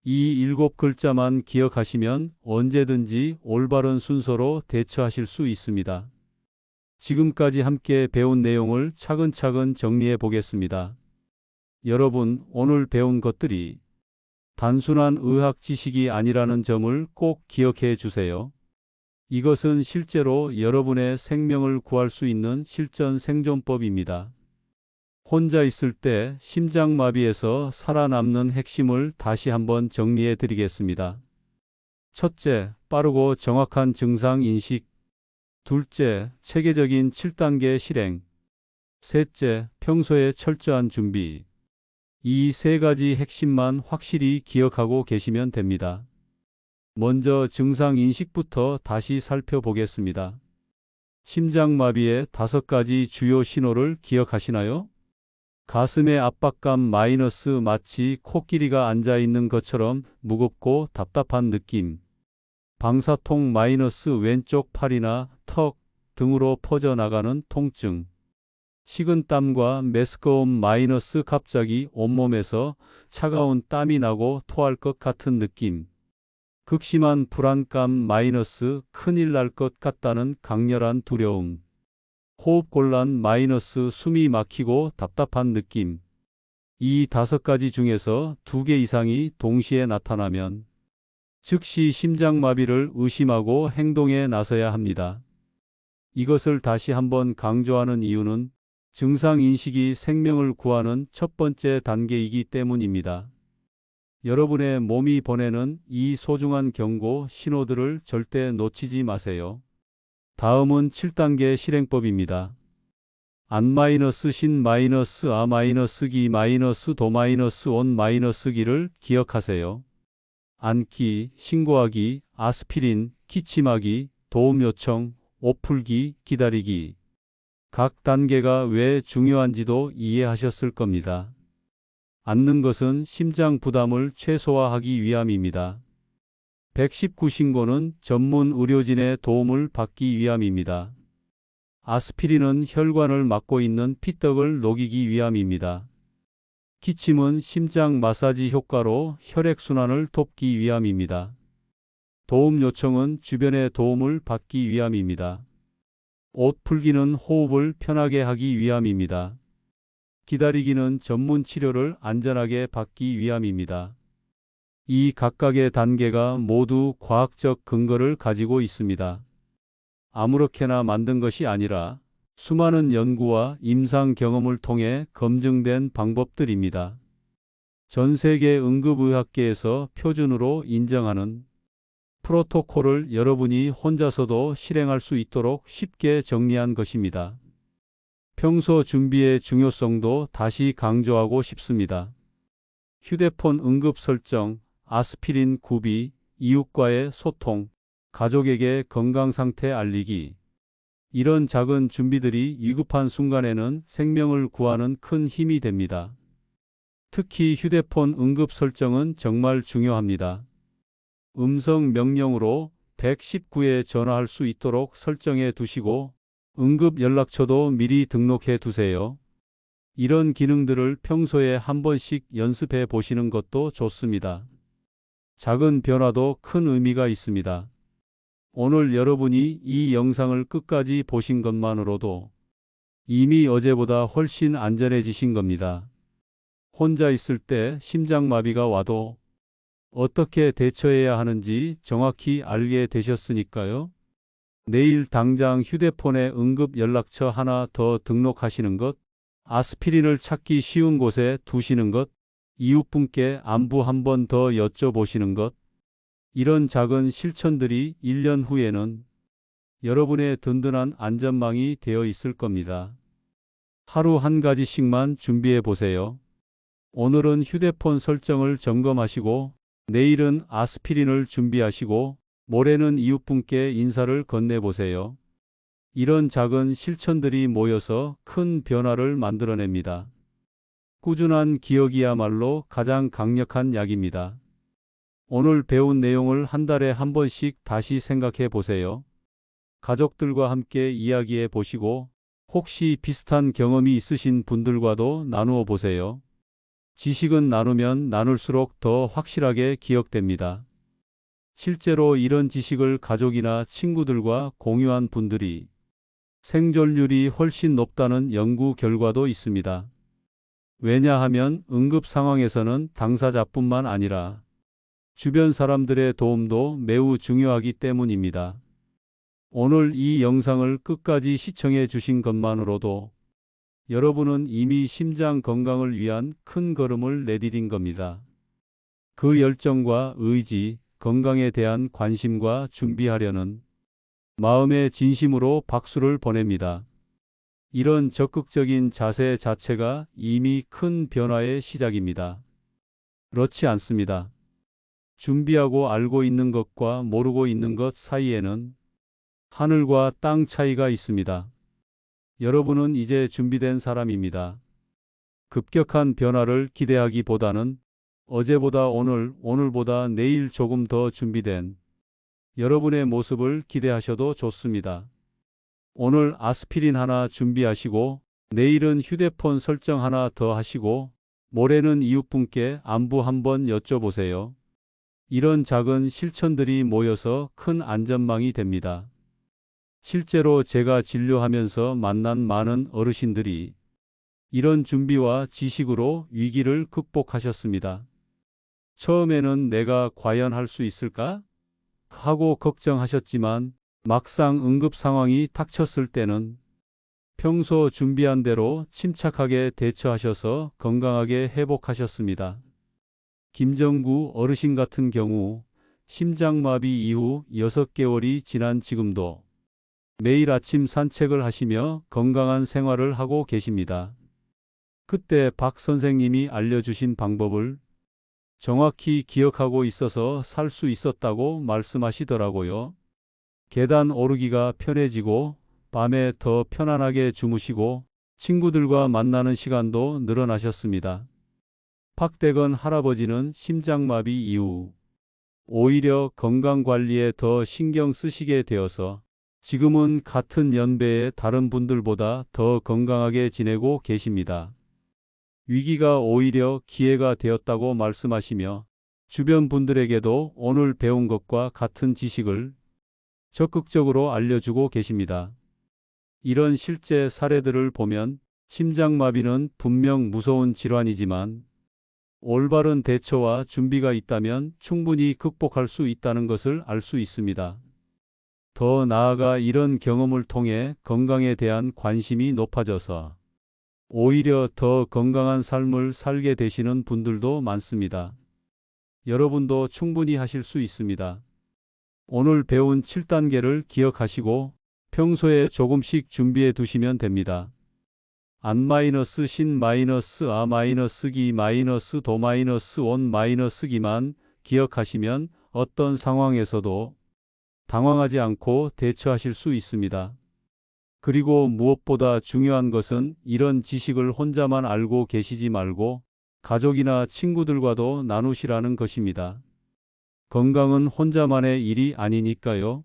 이 7글자만 기억하시면 언제든지 올바른 순서로 대처하실 수 있습니다. 지금까지 함께 배운 내용을 차근차근 정리해 보겠습니다. 여러분, 오늘 배운 것들이 단순한 의학 지식이 아니라는 점을 꼭 기억해 주세요. 이것은 실제로 여러분의 생명을 구할 수 있는 실전 생존법입니다. 혼자 있을 때 심장마비에서 살아남는 핵심을 다시 한번 정리해 드리겠습니다. 첫째, 빠르고 정확한 증상 인식. 둘째, 체계적인 7단계 실행. 셋째, 평소에 철저한 준비. 이 세 가지 핵심만 확실히 기억하고 계시면 됩니다. 먼저 증상 인식부터 다시 살펴보겠습니다. 심장마비의 5가지 주요 신호를 기억하시나요? 가슴의 압박감 마치 코끼리가 앉아있는 것처럼 무겁고 답답한 느낌. 방사통 왼쪽 팔이나 턱 등으로 퍼져나가는 통증. 식은땀과 메스꺼움 갑자기 온몸에서 차가운 땀이 나고 토할 것 같은 느낌. 극심한 불안감 큰일 날 것 같다는 강렬한 두려움. 호흡곤란 숨이 막히고 답답한 느낌. 이 5가지 중에서 2개 이상이 동시에 나타나면 즉시 심장마비를 의심하고 행동에 나서야 합니다. 이것을 다시 한번 강조하는 이유는 증상인식이 생명을 구하는 첫 번째 단계이기 때문입니다. 여러분의 몸이 보내는 이 소중한 경고 신호들을 절대 놓치지 마세요. 다음은 7단계 실행법입니다. 안-신-기-도-온-기를 기억하세요. 앉기, 신고하기, 아스피린, 기침하기, 도움 요청, 오풀기, 기다리기. 각 단계가 왜 중요한지도 이해하셨을 겁니다. 앉는 것은 심장 부담을 최소화하기 위함입니다. 119 신고는 전문 의료진의 도움을 받기 위함입니다. 아스피린은 혈관을 막고 있는 피떡을 녹이기 위함입니다. 기침은 심장 마사지 효과로 혈액순환을 돕기 위함입니다. 도움 요청은 주변의 도움을 받기 위함입니다. 옷 풀기는 호흡을 편하게 하기 위함입니다. 기다리기는 전문 치료를 안전하게 받기 위함입니다. 이 각각의 단계가 모두 과학적 근거를 가지고 있습니다. 아무렇게나 만든 것이 아니라 수많은 연구와 임상 경험을 통해 검증된 방법들입니다. 전 세계 응급의학계에서 표준으로 인정하는 프로토콜을 여러분이 혼자서도 실행할 수 있도록 쉽게 정리한 것입니다. 평소 준비의 중요성도 다시 강조하고 싶습니다. 휴대폰 응급 설정, 아스피린 구비, 이웃과의 소통, 가족에게 건강 상태 알리기. 이런 작은 준비들이 위급한 순간에는 생명을 구하는 큰 힘이 됩니다. 특히 휴대폰 응급 설정은 정말 중요합니다. 음성 명령으로 119에 전화할 수 있도록 설정해 두시고 응급 연락처도 미리 등록해 두세요. 이런 기능들을 평소에 한 번씩 연습해 보시는 것도 좋습니다. 작은 변화도 큰 의미가 있습니다. 오늘 여러분이 이 영상을 끝까지 보신 것만으로도 이미 어제보다 훨씬 안전해지신 겁니다. 혼자 있을 때 심장마비가 와도 어떻게 대처해야 하는지 정확히 알게 되셨으니까요. 내일 당장 휴대폰에 응급 연락처 하나 더 등록하시는 것, 아스피린을 찾기 쉬운 곳에 두시는 것, 이웃분께 안부 한 번 더 여쭤보시는 것, 이런 작은 실천들이 1년 후에는 여러분의 든든한 안전망이 되어 있을 겁니다. 하루 한 가지씩만 준비해 보세요. 오늘은 휴대폰 설정을 점검하시고, 내일은 아스피린을 준비하시고, 모레는 이웃분께 인사를 건네보세요. 이런 작은 실천들이 모여서 큰 변화를 만들어냅니다. 꾸준한 기억이야말로 가장 강력한 약입니다. 오늘 배운 내용을 한 달에 한 번씩 다시 생각해 보세요. 가족들과 함께 이야기해 보시고, 혹시 비슷한 경험이 있으신 분들과도 나누어 보세요. 지식은 나누면 나눌수록 더 확실하게 기억됩니다. 실제로 이런 지식을 가족이나 친구들과 공유한 분들이 생존율이 훨씬 높다는 연구 결과도 있습니다. 왜냐하면 응급 상황에서는 당사자뿐만 아니라 주변 사람들의 도움도 매우 중요하기 때문입니다. 오늘 이 영상을 끝까지 시청해 주신 것만으로도 여러분은 이미 심장 건강을 위한 큰 걸음을 내디딘 겁니다. 그 열정과 의지, 건강에 대한 관심과 준비하려는 마음의 진심으로 박수를 보냅니다. 이런 적극적인 자세 자체가 이미 큰 변화의 시작입니다. 그렇지 않습니다. 준비하고 알고 있는 것과 모르고 있는 것 사이에는 하늘과 땅 차이가 있습니다. 여러분은 이제 준비된 사람입니다. 급격한 변화를 기대하기보다는 어제보다 오늘, 오늘보다 내일 조금 더 준비된 여러분의 모습을 기대하셔도 좋습니다. 오늘 아스피린 하나 준비하시고, 내일은 휴대폰 설정 하나 더 하시고, 모레는 이웃분께 안부 한번 여쭤보세요. 이런 작은 실천들이 모여서 큰 안전망이 됩니다. 실제로 제가 진료하면서 만난 많은 어르신들이 이런 준비와 지식으로 위기를 극복하셨습니다. 처음에는 내가 과연 할 수 있을까? 하고 걱정하셨지만 막상 응급 상황이 닥쳤을 때는 평소 준비한 대로 침착하게 대처하셔서 건강하게 회복하셨습니다. 김정구 어르신 같은 경우 심장마비 이후 6개월이 지난 지금도 매일 아침 산책을 하시며 건강한 생활을 하고 계십니다. 그때 박 선생님이 알려주신 방법을 정확히 기억하고 있어서 살 수 있었다고 말씀하시더라고요. 계단 오르기가 편해지고 밤에 더 편안하게 주무시고 친구들과 만나는 시간도 늘어나셨습니다. 박대건 할아버지는 심장마비 이후 오히려 건강관리에 더 신경 쓰시게 되어서 지금은 같은 연배의 다른 분들보다 더 건강하게 지내고 계십니다. 위기가 오히려 기회가 되었다고 말씀하시며 주변 분들에게도 오늘 배운 것과 같은 지식을 적극적으로 알려주고 계십니다. 이런 실제 사례들을 보면 심장마비는 분명 무서운 질환이지만 올바른 대처와 준비가 있다면 충분히 극복할 수 있다는 것을 알 수 있습니다. 더 나아가 이런 경험을 통해 건강에 대한 관심이 높아져서 오히려 더 건강한 삶을 살게 되시는 분들도 많습니다. 여러분도 충분히 하실 수 있습니다. 오늘 배운 7단계를 기억하시고 평소에 조금씩 준비해 두시면 됩니다. 안-스-기-도-온-기만 기억하시면 어떤 상황에서도 당황하지 않고 대처하실 수 있습니다. 그리고 무엇보다 중요한 것은 이런 지식을 혼자만 알고 계시지 말고 가족이나 친구들과도 나누시라는 것입니다. 건강은 혼자만의 일이 아니니까요.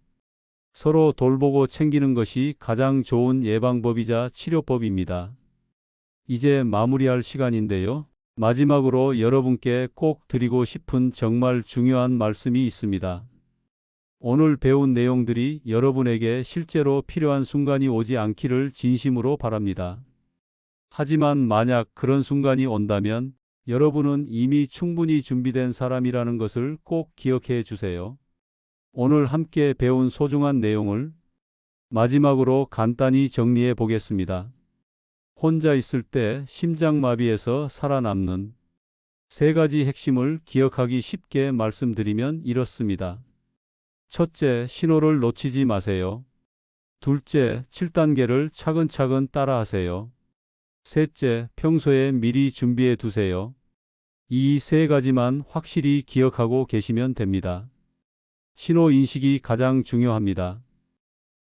서로 돌보고 챙기는 것이 가장 좋은 예방법이자 치료법입니다. 이제 마무리할 시간인데요. 마지막으로 여러분께 꼭 드리고 싶은 정말 중요한 말씀이 있습니다. 오늘 배운 내용들이 여러분에게 실제로 필요한 순간이 오지 않기를 진심으로 바랍니다. 하지만 만약 그런 순간이 온다면 여러분은 이미 충분히 준비된 사람이라는 것을 꼭 기억해 주세요. 오늘 함께 배운 소중한 내용을 마지막으로 간단히 정리해 보겠습니다. 혼자 있을 때 심장마비에서 살아남는 3가지 핵심을 기억하기 쉽게 말씀드리면 이렇습니다. 첫째, 신호를 놓치지 마세요. 둘째, 7단계를 차근차근 따라하세요. 셋째, 평소에 미리 준비해 두세요. 이 3가지만 확실히 기억하고 계시면 됩니다. 신호 인식이 가장 중요합니다.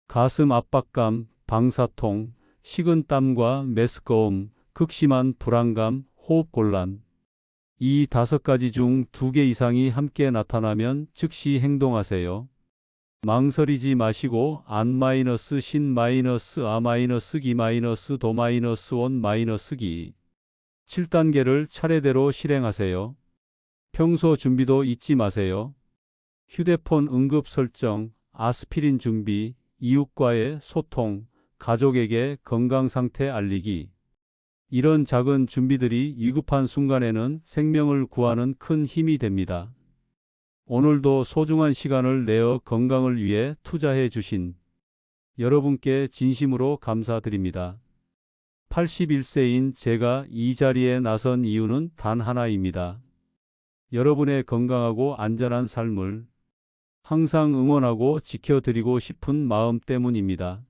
가슴 압박감, 방사통, 식은땀과 메스꺼움, 극심한 불안감, 호흡곤란. 이 5가지 중 2개 이상이 함께 나타나면 즉시 행동하세요. 망설이지 마시고 안-아-기-도-1 7단계를 차례대로 실행하세요. 평소 준비도 잊지 마세요. 휴대폰 응급 설정, 아스피린 준비, 이웃과의 소통, 가족에게 건강 상태 알리기. 이런 작은 준비들이 위급한 순간에는 생명을 구하는 큰 힘이 됩니다. 오늘도 소중한 시간을 내어 건강을 위해 투자해 주신 여러분께 진심으로 감사드립니다. 81세인 제가 이 자리에 나선 이유는 단 하나입니다. 여러분의 건강하고 안전한 삶을 항상 응원하고 지켜드리고 싶은 마음 때문입니다.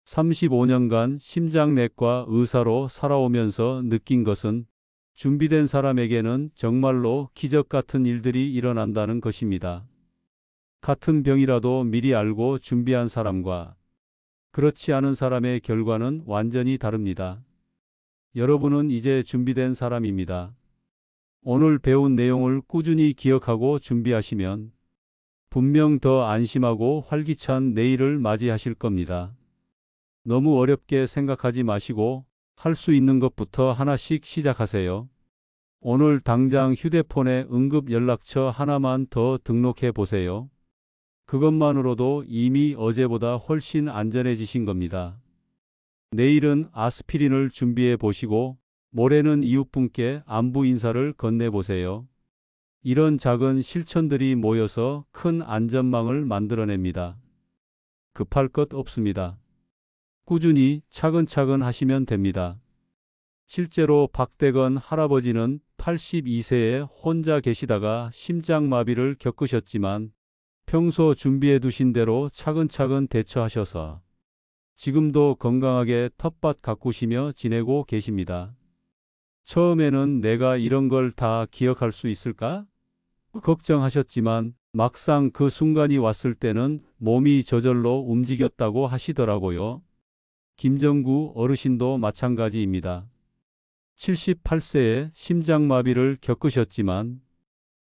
35년간 심장내과 의사로 살아오면서 느낀 것은 준비된 사람에게는 정말로 기적 같은 일들이 일어난다는 것입니다. 같은 병이라도 미리 알고 준비한 사람과 그렇지 않은 사람의 결과는 완전히 다릅니다. 여러분은 이제 준비된 사람입니다. 오늘 배운 내용을 꾸준히 기억하고 준비하시면 분명 더 안심하고 활기찬 내일을 맞이하실 겁니다. 너무 어렵게 생각하지 마시고 할 수 있는 것부터 하나씩 시작하세요. 오늘 당장 휴대폰에 응급 연락처 하나만 더 등록해 보세요. 그것만으로도 이미 어제보다 훨씬 안전해지신 겁니다. 내일은 아스피린을 준비해 보시고 모레는 이웃분께 안부 인사를 건네보세요. 이런 작은 실천들이 모여서 큰 안전망을 만들어냅니다. 급할 것 없습니다. 꾸준히 차근차근 하시면 됩니다. 실제로 박대건 할아버지는 82세에 혼자 계시다가 심장마비를 겪으셨지만 평소 준비해 두신 대로 차근차근 대처하셔서 지금도 건강하게 텃밭 가꾸시며 지내고 계십니다. 처음에는 내가 이런 걸 다 기억할 수 있을까? 걱정하셨지만 막상 그 순간이 왔을 때는 몸이 저절로 움직였다고 하시더라고요. 김정구 어르신도 마찬가지입니다. 78세에 심장마비를 겪으셨지만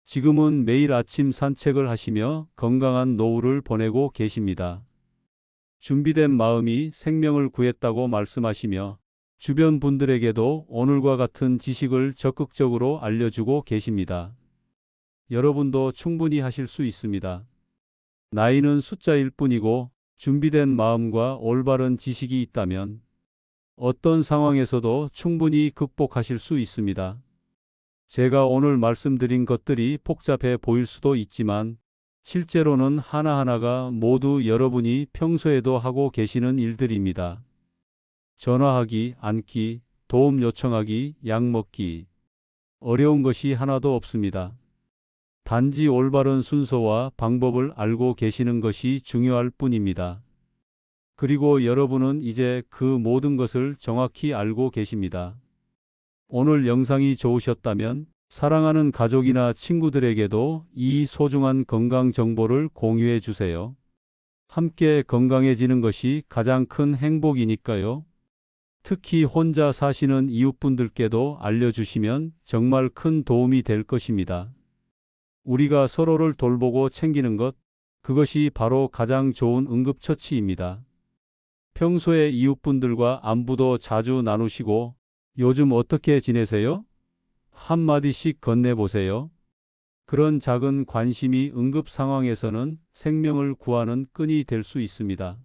지금은 매일 아침 산책을 하시며 건강한 노후를 보내고 계십니다. 준비된 마음이 생명을 구했다고 말씀하시며 주변 분들에게도 오늘과 같은 지식을 적극적으로 알려주고 계십니다. 여러분도 충분히 하실 수 있습니다. 나이는 숫자일 뿐이고 준비된 마음과 올바른 지식이 있다면 어떤 상황에서도 충분히 극복하실 수 있습니다. 제가 오늘 말씀드린 것들이 복잡해 보일 수도 있지만 실제로는 하나하나가 모두 여러분이 평소에도 하고 계시는 일들입니다. 전화하기, 앉기, 도움 요청하기, 약 먹기. 어려운 것이 하나도 없습니다. 단지 올바른 순서와 방법을 알고 계시는 것이 중요할 뿐입니다. 그리고 여러분은 이제 그 모든 것을 정확히 알고 계십니다. 오늘 영상이 좋으셨다면 사랑하는 가족이나 친구들에게도 이 소중한 건강 정보를 공유해 주세요. 함께 건강해지는 것이 가장 큰 행복이니까요. 특히 혼자 사시는 이웃분들께도 알려주시면 정말 큰 도움이 될 것입니다. 우리가 서로를 돌보고 챙기는 것, 그것이 바로 가장 좋은 응급처치입니다. 평소에 이웃분들과 안부도 자주 나누시고 요즘 어떻게 지내세요? 한마디씩 건네보세요. 그런 작은 관심이 응급 상황에서는 생명을 구하는 끈이 될 수 있습니다.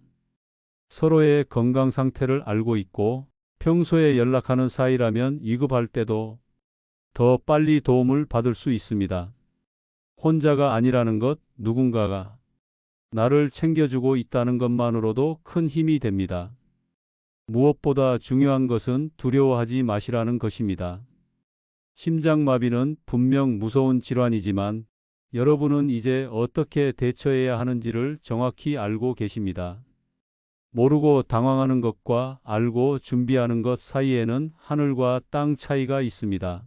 서로의 건강 상태를 알고 있고 평소에 연락하는 사이라면 위급할 때도 더 빨리 도움을 받을 수 있습니다. 혼자가 아니라는 것, 누군가가 나를 챙겨주고 있다는 것만으로도 큰 힘이 됩니다. 무엇보다 중요한 것은 두려워하지 마시라는 것입니다. 심장마비는 분명 무서운 질환이지만 여러분은 이제 어떻게 대처해야 하는지를 정확히 알고 계십니다. 모르고 당황하는 것과 알고 준비하는 것 사이에는 하늘과 땅 차이가 있습니다.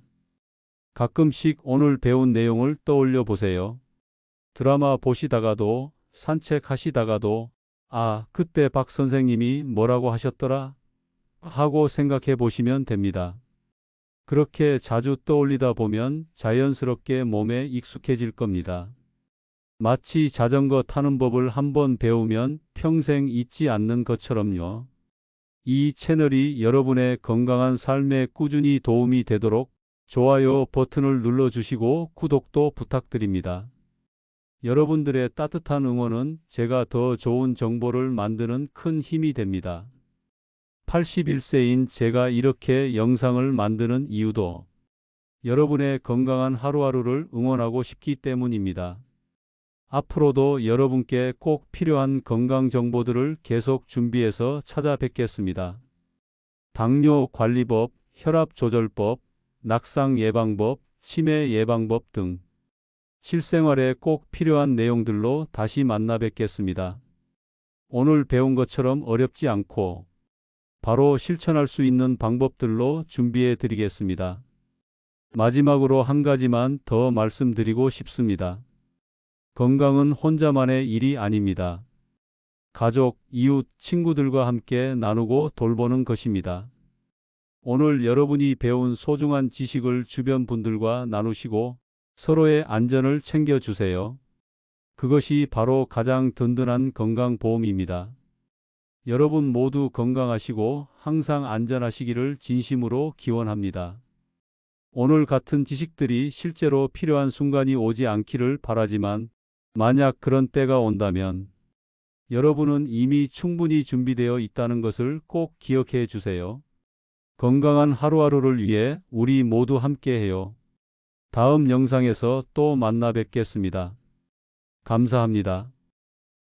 가끔씩 오늘 배운 내용을 떠올려 보세요. 드라마 보시다가도 산책하시다가도 그때 박 선생님이 뭐라고 하셨더라 하고 생각해 보시면 됩니다. 그렇게 자주 떠올리다 보면 자연스럽게 몸에 익숙해질 겁니다. 마치 자전거 타는 법을 한번 배우면 평생 잊지 않는 것처럼요. 이 채널이 여러분의 건강한 삶에 꾸준히 도움이 되도록 좋아요 버튼을 눌러주시고 구독도 부탁드립니다. 여러분들의 따뜻한 응원은 제가 더 좋은 정보를 만드는 큰 힘이 됩니다. 81세인 제가 이렇게 영상을 만드는 이유도 여러분의 건강한 하루하루를 응원하고 싶기 때문입니다. 앞으로도 여러분께 꼭 필요한 건강 정보들을 계속 준비해서 찾아뵙겠습니다. 당뇨 관리법, 혈압 조절법, 낙상 예방법, 치매 예방법 등 실생활에 꼭 필요한 내용들로 다시 만나 뵙겠습니다. 오늘 배운 것처럼 어렵지 않고 바로 실천할 수 있는 방법들로 준비해 드리겠습니다. 마지막으로 한 가지만 더 말씀드리고 싶습니다. 건강은 혼자만의 일이 아닙니다. 가족, 이웃, 친구들과 함께 나누고 돌보는 것입니다. 오늘 여러분이 배운 소중한 지식을 주변 분들과 나누시고 서로의 안전을 챙겨주세요. 그것이 바로 가장 든든한 건강보험입니다. 여러분 모두 건강하시고 항상 안전하시기를 진심으로 기원합니다. 오늘 같은 지식들이 실제로 필요한 순간이 오지 않기를 바라지만 만약 그런 때가 온다면 여러분은 이미 충분히 준비되어 있다는 것을 꼭 기억해 주세요. 건강한 하루하루를 위해 우리 모두 함께해요. 다음 영상에서 또 만나 뵙겠습니다. 감사합니다.